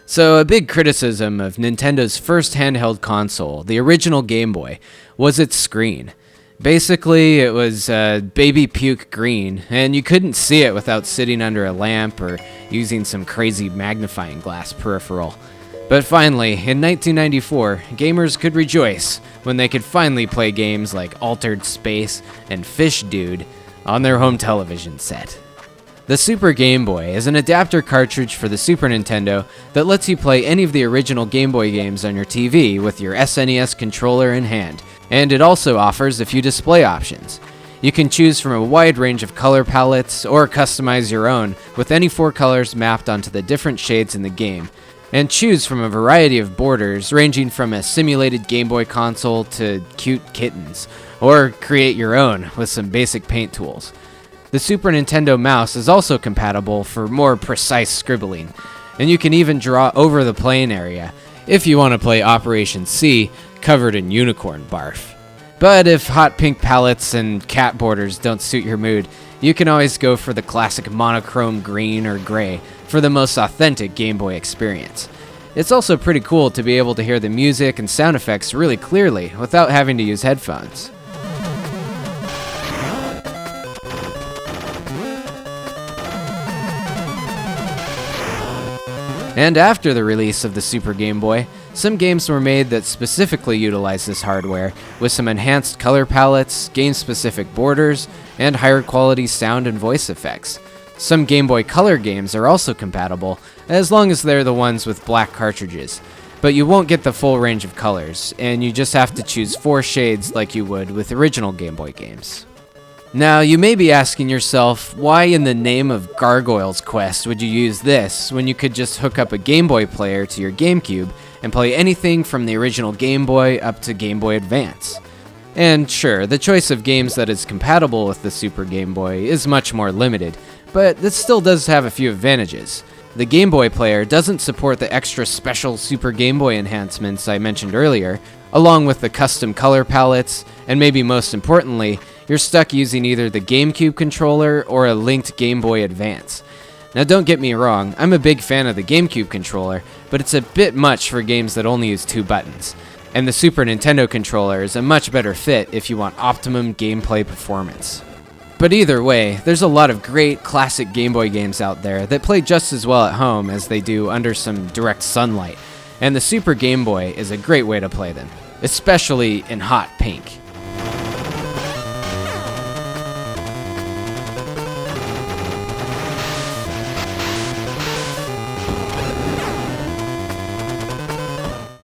So, a big criticism of Nintendo's first handheld console, the original Game Boy, was its screen. Basically, it was baby puke green, and you couldn't see it without sitting under a lamp or using some crazy magnifying glass peripheral. But finally, in 1994, gamers could rejoice when they could finally play games like Altered Space and Fish Dude on their home television set. The Super Game Boy is an adapter cartridge for the Super Nintendo that lets you play any of the original Game Boy games on your TV with your SNES controller in hand, and it also offers a few display options. You can choose from a wide range of color palettes or customize your own with any 4 colors mapped onto the different shades in the game, and choose from a variety of borders ranging from a simulated Game Boy console to cute kittens, or create your own with some basic paint tools. The Super Nintendo mouse is also compatible for more precise scribbling, and you can even draw over the playing area if you want to play Operation C covered in unicorn barf. But if hot pink palettes and cat borders don't suit your mood, you can always go for the classic monochrome green or gray for the most authentic Game Boy experience. It's also pretty cool to be able to hear the music and sound effects really clearly without having to use headphones. And after the release of the Super Game Boy, some games were made that specifically utilize this hardware, with some enhanced color palettes, game-specific borders, and higher quality sound and voice effects. Some Game Boy Color games are also compatible, as long as they're the ones with black cartridges. But you won't get the full range of colors, and you just have to choose 4 shades like you would with original Game Boy games. Now, you may be asking yourself, why in the name of Gargoyle's Quest would you use this when you could just hook up a Game Boy player to your GameCube and play anything from the original Game Boy up to Game Boy Advance? And sure, the choice of games that is compatible with the Super Game Boy is much more limited, but this still does have a few advantages. The Game Boy player doesn't support the extra special Super Game Boy enhancements I mentioned earlier, along with the custom color palettes, and maybe most importantly, you're stuck using either the GameCube controller or a linked Game Boy Advance. Now don't get me wrong, I'm a big fan of the GameCube controller, but it's a bit much for games that only use 2 buttons. And the Super Nintendo controller is a much better fit if you want optimum gameplay performance. But either way, there's a lot of great classic Game Boy games out there that play just as well at home as they do under some direct sunlight, and the Super Game Boy is a great way to play them, especially in hot pink.